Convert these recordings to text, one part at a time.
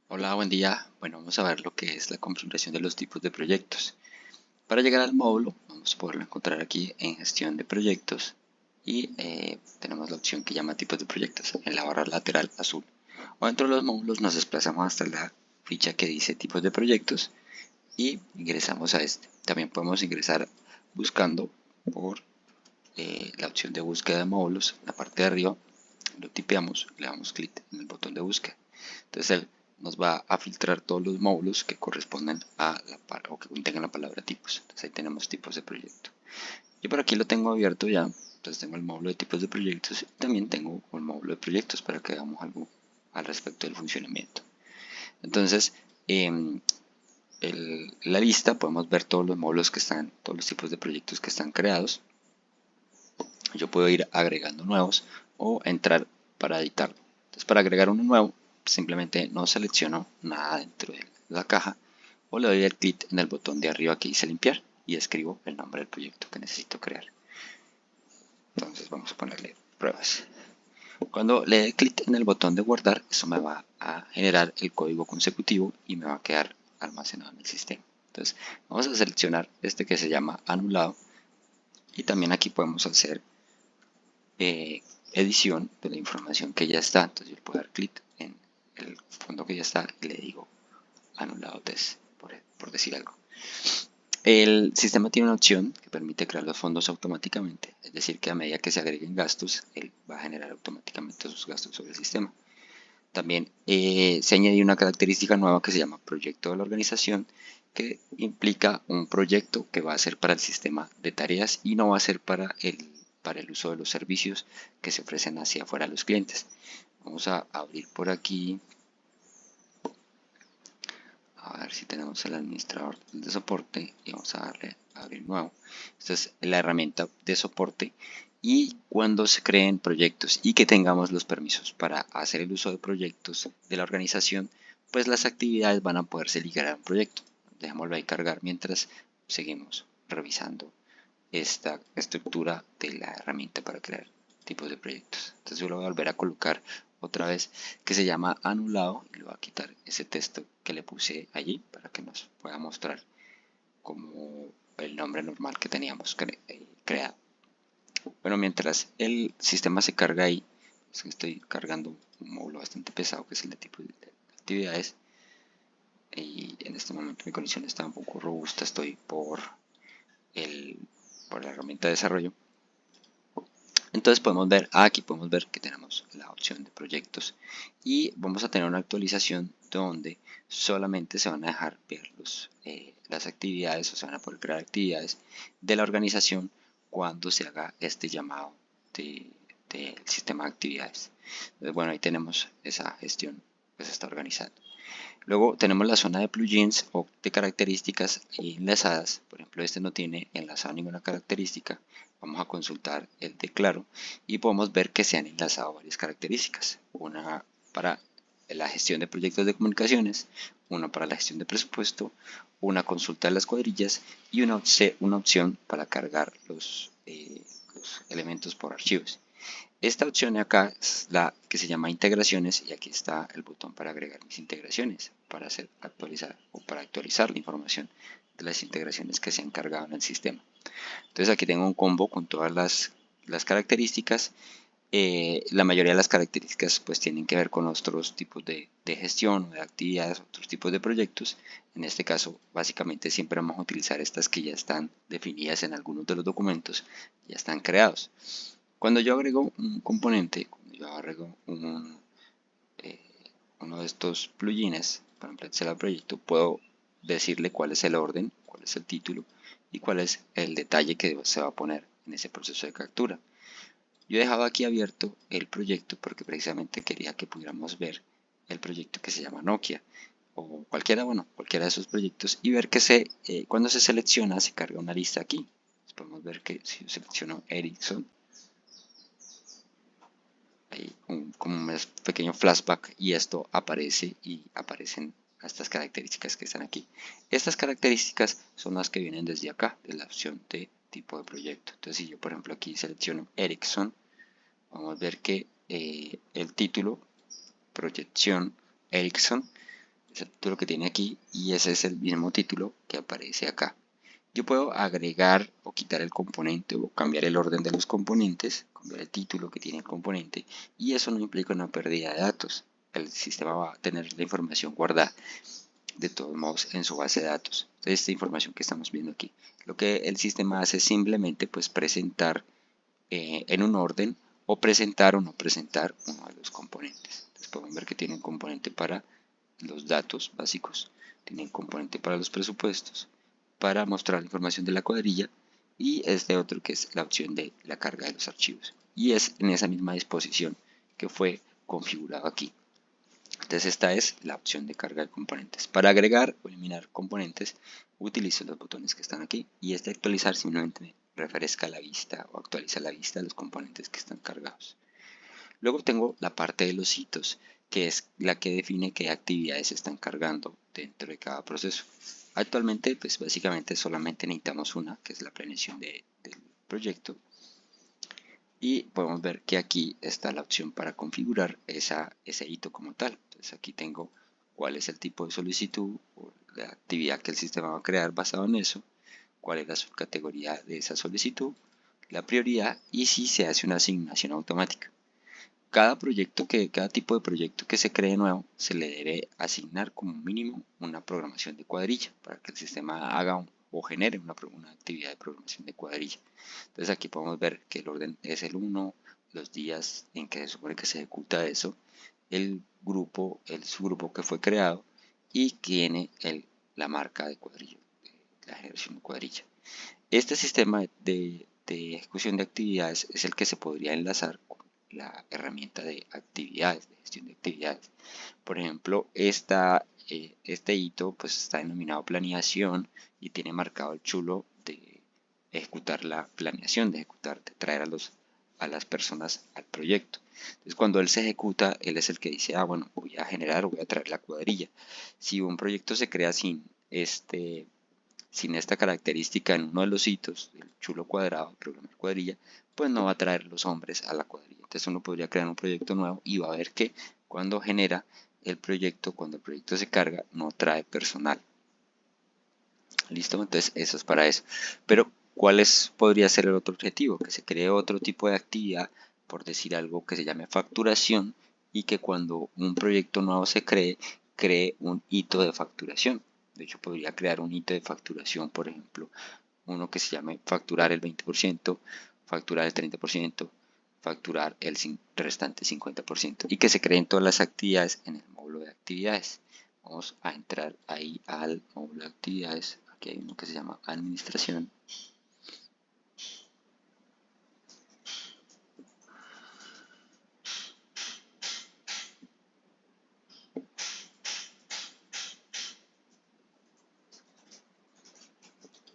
Hola, buen día. Bueno, vamos a ver lo que es la configuración de los tipos de proyectos. Para llegar al módulo, vamos a poderlo encontrar aquí en gestión de proyectos y tenemos la opción que llama tipos de proyectos en la barra lateral azul. O dentro de los módulos nos desplazamos hasta la ficha que dice tipos de proyectos y ingresamos a este. También podemos ingresar buscando por la opción de búsqueda de módulos en la parte de arriba. Lo tipeamos, le damos clic en el botón de búsqueda. Entonces él nos va a filtrar todos los módulos que corresponden a o que contengan la palabra tipos. Entonces ahí tenemos tipos de proyecto. Yo por aquí lo tengo abierto ya. Entonces tengo el módulo de tipos de proyectos y también tengo un módulo de proyectos para que hagamos algo al respecto del funcionamiento. Entonces, en la lista podemos ver todos los módulos que están, todos los tipos de proyectos que están creados. Yo puedo ir agregando nuevos o entrar para editarlo. Entonces, para agregar uno nuevo, simplemente no selecciono nada dentro de la caja o le doy el clic en el botón de arriba que dice limpiar y escribo el nombre del proyecto que necesito crear. Entonces vamos a ponerle pruebas. Cuando le dé clic en el botón de guardar, eso me va a generar el código consecutivo y me va a quedar almacenado en el sistema. Entonces vamos a seleccionar este que se llama anulado y también aquí podemos hacer edición de la información que ya está. Entonces yo puedo dar clic en el fondo que ya está y le digo anulado test, por decir algo. El sistema tiene una opción que permite crear los fondos automáticamente, es decir, que a medida que se agreguen gastos, él va a generar automáticamente sus gastos sobre el sistema. También se añadió una característica nueva que se llama proyecto de la organización, que implica un proyecto que va a ser para el sistema de tareas y no va a ser para el uso de los servicios que se ofrecen hacia afuera a los clientes. Vamos a abrir por aquí, a ver si tenemos el administrador de soporte y vamos a darle a abrir nuevo. Esta es la herramienta de soporte y cuando se creen proyectos y que tengamos los permisos para hacer el uso de proyectos de la organización, pues las actividades van a poderse ligar a un proyecto. Dejémoslo ahí cargar mientras seguimos revisando esta estructura de la herramienta para crear tipos de proyectos. Entonces yo lo voy a volver a colocar otra vez que se llama anulado y le voy a quitar ese texto que le puse allí para que nos pueda mostrar como el nombre normal que teníamos creado. Bueno, mientras el sistema se carga ahí, es que estoy cargando un módulo bastante pesado que es el de tipo de actividades y en este momento mi conexión está un poco robusta, estoy el, por la herramienta de desarrollo. Entonces podemos ver, aquí podemos ver que tenemos la opción de proyectos y vamos a tener una actualización donde solamente se van a dejar ver las actividades o se van a poder crear actividades de la organización cuando se haga este llamado del sistema de actividades. Entonces, bueno, ahí tenemos esa gestión que se está organizando. Luego tenemos la zona de plugins o de características enlazadas. Por ejemplo, este no tiene enlazado ninguna característica. Vamos a consultar el de Claro y podemos ver que se han enlazado varias características. Una para la gestión de proyectos de comunicaciones, una para la gestión de presupuesto, una consulta de las cuadrillas y una opción para cargar los elementos por archivos. Esta opción de acá es la que se llama integraciones y aquí está el botón para agregar mis integraciones, para actualizar la información de las integraciones que se han cargado en el sistema. Entonces aquí tengo un combo con todas las características. La mayoría de las características pues tienen que ver con otros tipos de gestión, de actividades, otros tipos de proyectos. En este caso básicamente siempre vamos a utilizar estas que ya están definidas en algunos de los documentos, ya están creados. Cuando yo agrego un componente, cuando yo agrego eh, uno de estos plugins, por ejemplo, Excel proyecto, puedo decirle cuál es el orden, cuál es el título y cuál es el detalle que se va a poner en ese proceso de captura. Yo he dejado aquí abierto el proyecto porque precisamente quería que pudiéramos ver el proyecto que se llama Nokia o cualquiera de esos proyectos y ver que cuando se selecciona se carga una lista aquí. Entonces podemos ver que si yo selecciono Ericsson, hay como un pequeño flashback y esto aparece y aparecen estas características que están aquí. Estas características son las que vienen desde acá, de la opción de tipo de proyecto. Entonces si yo por ejemplo aquí selecciono Ericsson, vamos a ver que el título, proyección Ericsson, es el título que tiene aquí y ese es el mismo título que aparece acá. Yo puedo agregar o quitar el componente o cambiar el orden de los componentes, cambiar el título que tiene el componente, y eso no implica una pérdida de datos. El sistema va a tener la información guardada de todos modos en su base de datos. Entonces, esta información que estamos viendo aquí, lo que el sistema hace es simplemente pues presentar en un orden o presentar o no presentar uno de los componentes. Entonces podemos ver que tiene un componente para los datos básicos, tiene un componente para los presupuestos, para mostrar la información de la cuadrilla, y este otro que es la opción de la carga de los archivos. Y es en esa misma disposición que fue configurado aquí. Entonces esta es la opción de carga de componentes. Para agregar o eliminar componentes utilizo los botones que están aquí, y este actualizar simplemente me refresca la vista o actualiza la vista de los componentes que están cargados. Luego tengo la parte de los hitos, que es la que define qué actividades se están cargando dentro de cada proceso. Actualmente pues básicamente solamente necesitamos una, que es la planeación del proyecto. Y podemos ver que aquí está la opción para configurar ese hito como tal. Entonces aquí tengo cuál es el tipo de solicitud o la actividad que el sistema va a crear basado en eso, cuál es la subcategoría de esa solicitud, la prioridad y si se hace una asignación automática. Cada tipo de proyecto que se cree nuevo se le debe asignar como mínimo una programación de cuadrilla para que el sistema haga o genere una actividad de programación de cuadrilla. Entonces aquí podemos ver que el orden es el 1, los días en que se supone que se ejecuta eso, el subgrupo que fue creado y tiene la marca de cuadrilla, la generación de cuadrilla. Este sistema de ejecución de actividades es el que se podría enlazar con la herramienta de actividades, de gestión de actividades. Por ejemplo, este hito pues está denominado planeación y tiene marcado el chulo de ejecutar la planeación, de traer a las personas al proyecto. Entonces, cuando él se ejecuta, él es el que dice, bueno, voy a generar o voy a traer la cuadrilla. Si un proyecto se crea sin esta característica en uno de los hitos, el chulo cuadrado, programar cuadrilla, pues no va a traer los hombres a la cuadrilla. Entonces uno podría crear un proyecto nuevo y va a ver que cuando genera cuando el proyecto se carga, no trae personal. ¿Listo? Entonces eso es para eso. Pero podría ser el otro objetivo? Que se cree otro tipo de actividad, por decir algo que se llame facturación, y que cuando un proyecto nuevo se cree un hito de facturación. De hecho, podría crear un hito de facturación, por ejemplo, uno que se llame facturar el 20%, facturar el 30%, facturar el restante 50%, y que se creen todas las actividades en el módulo de actividades. Vamos a entrar ahí al módulo de actividades. Aquí hay uno que se llama administración.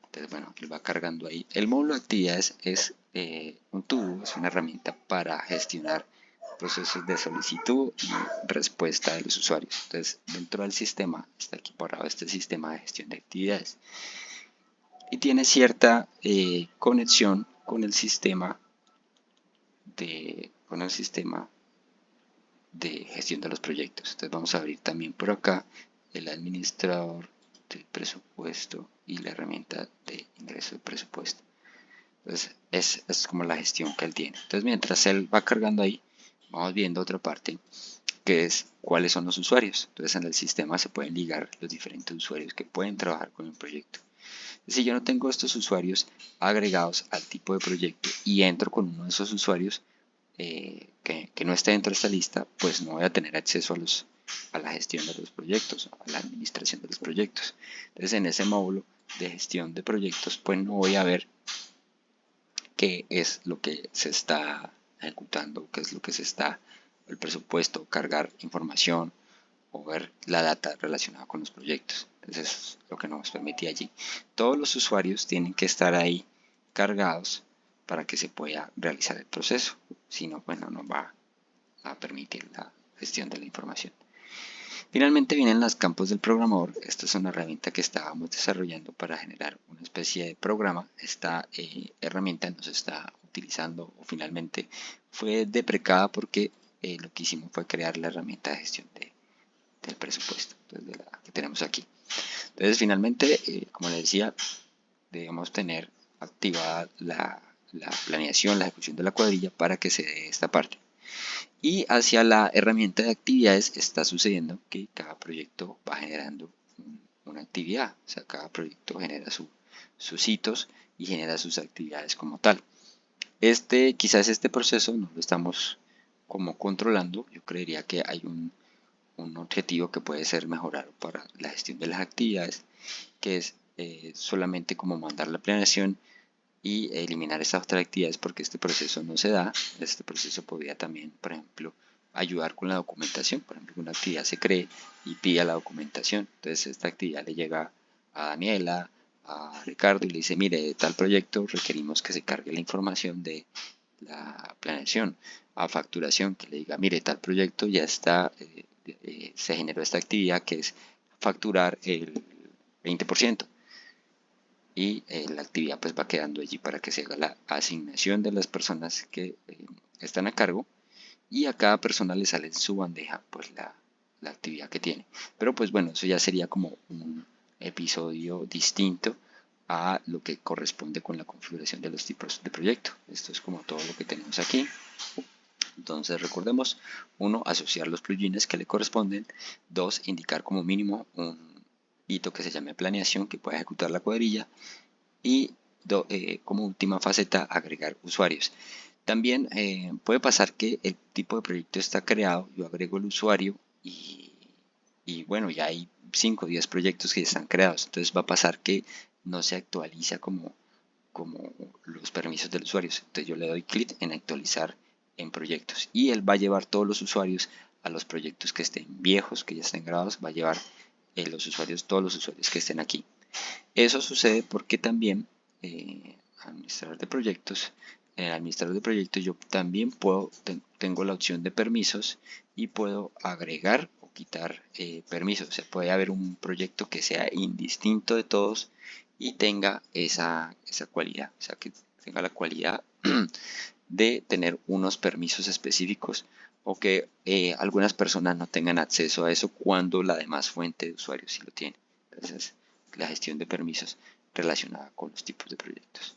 Entonces, bueno, lo va cargando ahí. El módulo de actividades es un tubo, es una herramienta para gestionar procesos de solicitud y respuesta de los usuarios. Entonces, dentro del sistema está equiparado este sistema de gestión de actividades y tiene cierta conexión con el sistema de gestión de los proyectos. Entonces vamos a abrir también por acá el administrador del presupuesto y la herramienta de ingreso de presupuesto. Entonces es como la gestión que él tiene. Entonces mientras él va cargando ahí, vamos viendo otra parte que es cuáles son los usuarios. Entonces en el sistema se pueden ligar los diferentes usuarios que pueden trabajar con el proyecto. Si yo no tengo estos usuarios agregados al tipo de proyecto y entro con uno de esos usuarios que no esté dentro de esta lista, pues no voy a tener acceso a la gestión de los proyectos, a la administración de los proyectos. Entonces en ese módulo de gestión de proyectos, pues no voy a ver qué es lo que se está ejecutando, qué es lo que se está, el presupuesto, cargar información o ver la data relacionada con los proyectos. Entonces eso es lo que nos permite allí. Todos los usuarios tienen que estar ahí cargados para que se pueda realizar el proceso. Si no, pues no nos va a permitir la gestión de la información. Finalmente vienen los campos del programador. Esta es una herramienta que estábamos desarrollando para generar una especie de programa. Esta herramienta no se está utilizando o finalmente fue deprecada porque lo que hicimos fue crear la herramienta de gestión del presupuesto, entonces de la que tenemos aquí. Entonces finalmente, como les decía, debemos tener activada la planeación, la ejecución de la cuadrilla para que se dé esta parte. Y hacia la herramienta de actividades está sucediendo que cada proyecto va generando una actividad, o sea, cada proyecto genera sus hitos y genera sus actividades como tal. Quizás este proceso no lo estamos como controlando. Yo creería que hay un objetivo que puede ser mejorar para la gestión de las actividades, que es solamente como mandar la planeación y eliminar estas otras actividades, porque este proceso no se da. Este proceso podría también, por ejemplo, ayudar con la documentación. Por ejemplo, una actividad se cree y pida la documentación. Entonces esta actividad le llega a Daniela, a Ricardo y le dice, mire, de tal proyecto requerimos que se cargue la información de la planeación. A facturación, que le diga, mire, tal proyecto ya está, se generó esta actividad que es facturar el 20%. Y la actividad pues va quedando allí para que se haga la asignación de las personas que están a cargo, y a cada persona le sale en su bandeja pues la actividad que tiene. Pero pues bueno, eso ya sería como un episodio distinto a lo que corresponde con la configuración de los tipos de proyecto. Esto es como todo lo que tenemos aquí. Entonces recordemos: 1, asociar los plugins que le corresponden. 2, indicar como mínimo un hito que se llame planeación que pueda ejecutar la cuadrilla. Y como última faceta, agregar usuarios. También puede pasar que el tipo de proyecto está creado, yo agrego el usuario y bueno, ya hay 5 o 10 proyectos que están creados. Entonces va a pasar que no se actualiza como los permisos del usuario. Entonces yo le doy clic en actualizar en proyectos y él va a llevar todos los usuarios a los proyectos que estén viejos, que ya estén grabados. Va a llevar todos los usuarios que estén aquí. Eso sucede porque también administrador de proyectos, en el administrador de proyectos yo también tengo la opción de permisos y puedo agregar o quitar permisos. O sea, puede haber un proyecto que sea indistinto de todos y tenga esa cualidad, o sea, que tenga la cualidad de tener unos permisos específicos, o que algunas personas no tengan acceso a eso cuando la demás fuente de usuarios sí lo tiene. Entonces, la gestión de permisos relacionada con los tipos de proyectos.